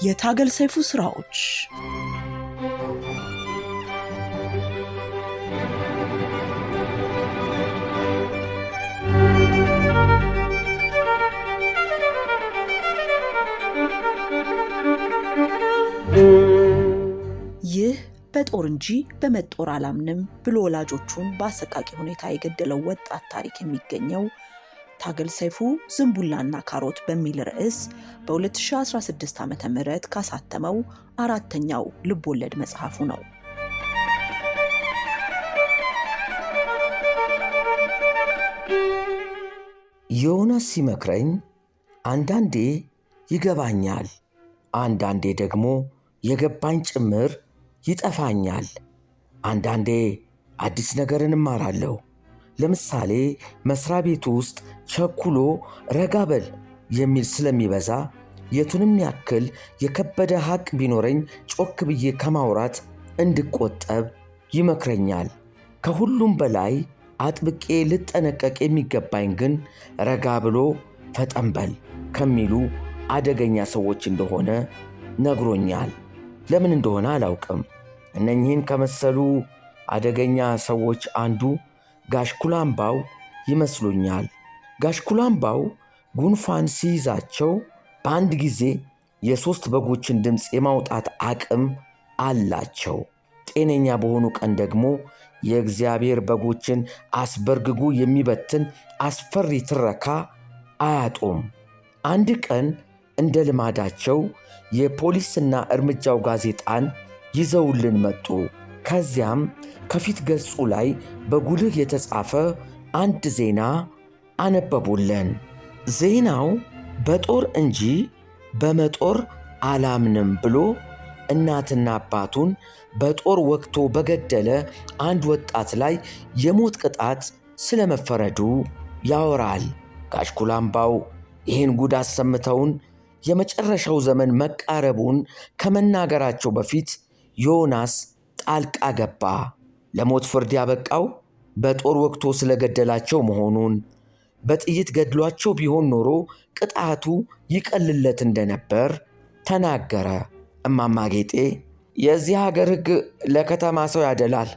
የታገል ሰይፉ ስራዎች ይህ በጦር እንጂ በመጦር አላምንም ብሎ ወላጆቹን በአሰቃቂ ሁኔታ የገደለው ወጣት ታሪክ የሚገኘው ታገል ሰይፉ ዝንቡላና ካሮት በሚል ርዕስ በ2016 ዓ.ም ካሳተመው አራተኛው ልቦለድ መጽሐፉ ነው። ዮናስ ሲመክረኝ አንዳንዴ ይገባኛል፣ አንዳንዴ ደግሞ የገባኝ ጭምር ይጠፋኛል። አንዳንዴ አዲስ ነገርን እማራለሁ። ለምሳሌ መስሪያ ቤቱ ውስጥ ቸኩሎ ረጋ በል የሚል ስለሚበዛ የቱንም ያክል የከበደ ሐቅ ቢኖረኝ ጮክ ብዬ ከማውራት እንድቆጠብ ይመክረኛል። ከሁሉም በላይ አጥብቄ ልጠነቀቅ የሚገባኝ ግን ረጋ ብሎ ፈጠን በል ከሚሉ አደገኛ ሰዎች እንደሆነ ነግሮኛል። ለምን እንደሆነ አላውቅም። እነኚህን ከመሰሉ አደገኛ ሰዎች አንዱ ጋሽ ኩላምባው ይመስሉኛል። ጋሽ ኩላምባው ጉንፋን ሲይዛቸው በአንድ ጊዜ የ3 በጎችን ድምፅ የማውጣት አቅም አላቸው። ጤነኛ በሆኑ ቀን ደግሞ የእግዚአብሔር በጎችን አስበርግጉ የሚበትን አስፈሪ ትረካ አያጡም። አንድ ቀን እንደ ልማዳቸው የፖሊስና እርምጃው ጋዜጣን ይዘውልን መጡ። ከዚያም ከፊት ገጹ ላይ በጉልህ የተጻፈ አንድ ዜና አነበቡልን። ዜናው በጦር እንጂ በመጦር አላምንም ብሎ እናትና አባቱን በጦር ወግቶ በገደለ አንድ ወጣት ላይ የሞት ቅጣት ስለመፈረዱ ያወራል። ጋሽ ኩላምባው ይህን ጉድ አሰምተውን የመጨረሻው ዘመን መቃረቡን ከመናገራቸው በፊት ዮናስ ጣልቃ ገባ። ለሞት ፍርድ ያበቃው በጦር ወግቶ ስለገደላቸው መሆኑን፣ በጥይት ገድሏቸው ቢሆን ኖሮ ቅጣቱ ይቀልለት እንደነበር ተናገረ። እማማ ጌጤ የዚህ ሀገር ሕግ ለከተማ ሰው ያደላል፣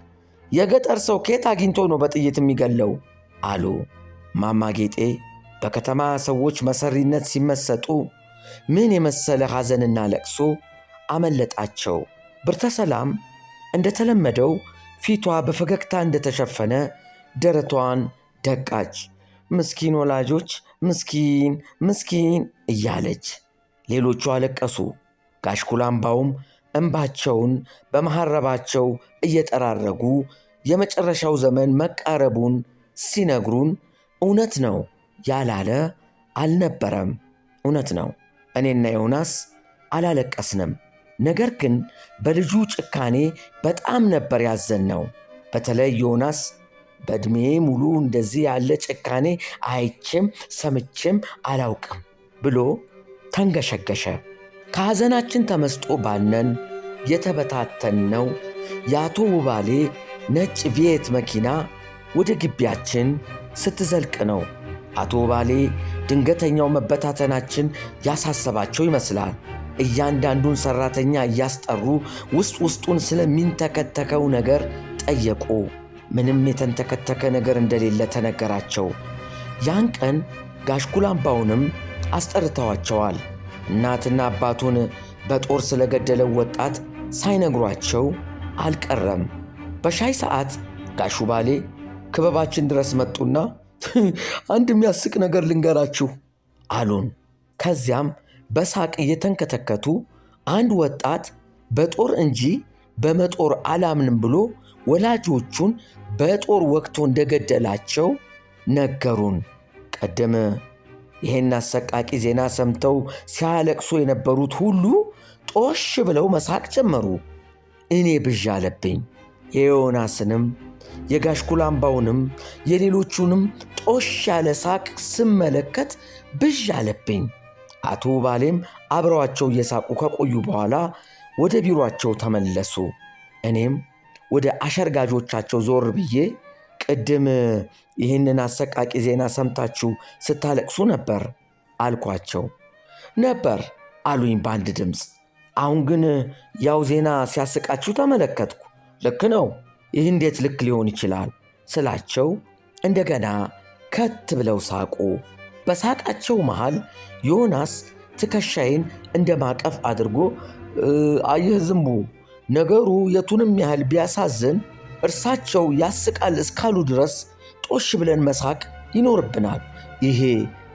የገጠር ሰው ከየት አግኝቶ ነው በጥይት የሚገለው አሉ። እማማ ጌጤ በከተማ ሰዎች መሰሪነት ሲመሰጡ ምን የመሰለ ሐዘንና ለቅሶ አመለጣቸው። ብርተ ሰላም እንደተለመደው ፊቷ በፈገግታ እንደተሸፈነ ደረቷን ደቃች። ምስኪን ወላጆች፣ ምስኪን ምስኪን እያለች ሌሎቹ አለቀሱ። ጋሽ ኩላምባውም እንባቸውን በመሐረባቸው እየጠራረጉ የመጨረሻው ዘመን መቃረቡን ሲነግሩን እውነት ነው ያላለ አልነበረም። እውነት ነው፣ እኔና ዮናስ አላለቀስንም። ነገር ግን በልጁ ጭካኔ በጣም ነበር ያዘንነው። በተለይ ዮናስ በዕድሜ ሙሉ እንደዚህ ያለ ጭካኔ አይቼም ሰምቼም አላውቅም ብሎ ተንገሸገሸ። ከሐዘናችን ተመስጦ ባነን የተበታተንነው የአቶ ውባሌ ነጭ ቪየት መኪና ወደ ግቢያችን ስትዘልቅ ነው። አቶ ውባሌ ድንገተኛው መበታተናችን ያሳሰባቸው ይመስላል። እያንዳንዱን ሠራተኛ እያስጠሩ ውስጡን ስለሚንተከተከው ነገር ጠየቁ። ምንም የተንተከተከ ነገር እንደሌለ ተነገራቸው። ያን ቀን ጋሽ ኩላምባውንም አስጠርተዋቸዋል። እናትና አባቱን በጦር ስለገደለው ወጣት ሳይነግሯቸው አልቀረም። በሻይ ሰዓት ጋሽ ውባሌ ክበባችን ድረስ መጡና አንድ የሚያስቅ ነገር ልንገራችሁ አሉን። ከዚያም በሳቅ እየተንከተከቱ አንድ ወጣት በጦር እንጂ በመጦር አላምንም ብሎ ወላጆቹን በጦር ወግቶ እንደገደላቸው ነገሩን። ቀደም ይሄን አሰቃቂ ዜና ሰምተው ሲያለቅሱ የነበሩት ሁሉ ጦሽ ብለው መሳቅ ጀመሩ። እኔ ብዥ አለብኝ። የዮናስንም የጋሽ ኩላምባውንም የሌሎቹንም ጦሽ ያለ ሳቅ ስመለከት ብዥ አለብኝ። አቶ ባሌም አብረዋቸው እየሳቁ ከቆዩ በኋላ ወደ ቢሮአቸው ተመለሱ። እኔም ወደ አሸርጋጆቻቸው ዞር ብዬ ቅድም ይህንን አሰቃቂ ዜና ሰምታችሁ ስታለቅሱ ነበር አልኳቸው። ነበር አሉኝ በአንድ ድምፅ። አሁን ግን ያው ዜና ሲያስቃችሁ ተመለከትኩ። ልክ ነው፣ ይህ እንዴት ልክ ሊሆን ይችላል ስላቸው እንደገና ከት ብለው ሳቁ። በሳቃቸው መሃል ዮናስ ትከሻዬን እንደ ማቀፍ አድርጎ አየህ ዝንቡ፣ ነገሩ የቱንም ያህል ቢያሳዝን እርሳቸው ያስቃል እስካሉ ድረስ ጦሽ ብለን መሳቅ ይኖርብናል። ይሄ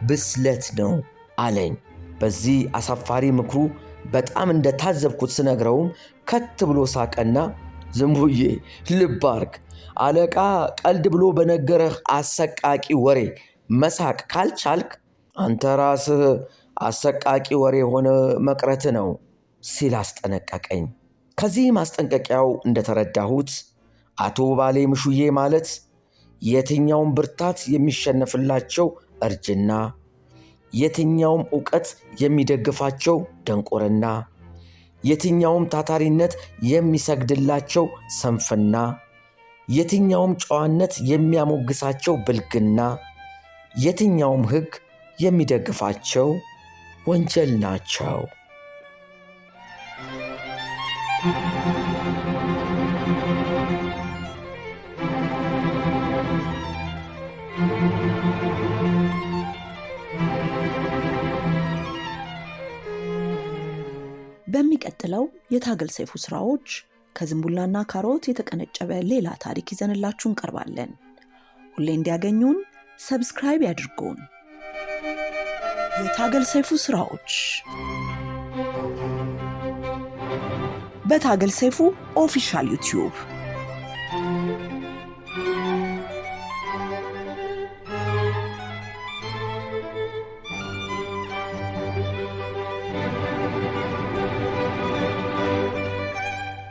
ብስለት ነው አለኝ። በዚህ አሳፋሪ ምክሩ በጣም እንደታዘብኩት ስነግረውም ከት ብሎ ሳቀና ዝንቡዬ ልብ አድርግ፣ አለቃ ቀልድ ብሎ በነገረህ አሰቃቂ ወሬ መሳቅ ካልቻልክ አንተ ራስህ አሰቃቂ ወሬ ሆነ መቅረት ነው ሲል አስጠነቀቀኝ። ከዚህ ማስጠንቀቂያው እንደተረዳሁት አቶ ባሌ ምሹዬ ማለት የትኛውም ብርታት የሚሸነፍላቸው እርጅና፣ የትኛውም ዕውቀት የሚደግፋቸው ደንቆርና፣ የትኛውም ታታሪነት የሚሰግድላቸው ሰንፍና፣ የትኛውም ጨዋነት የሚያሞግሳቸው ብልግና፣ የትኛውም ሕግ የሚደግፋቸው ወንጀል ናቸው። በሚቀጥለው የታገል ሰይፉ ስራዎች ከዝንቡላና ካሮት የተቀነጨበ ሌላ ታሪክ ይዘንላችሁ እንቀርባለን። ሁሌ እንዲያገኙን ሰብስክራይብ ያድርጉን። የታገል ሰይፉ ስራዎች በታገል ሰይፉ ኦፊሻል ዩቲዩብ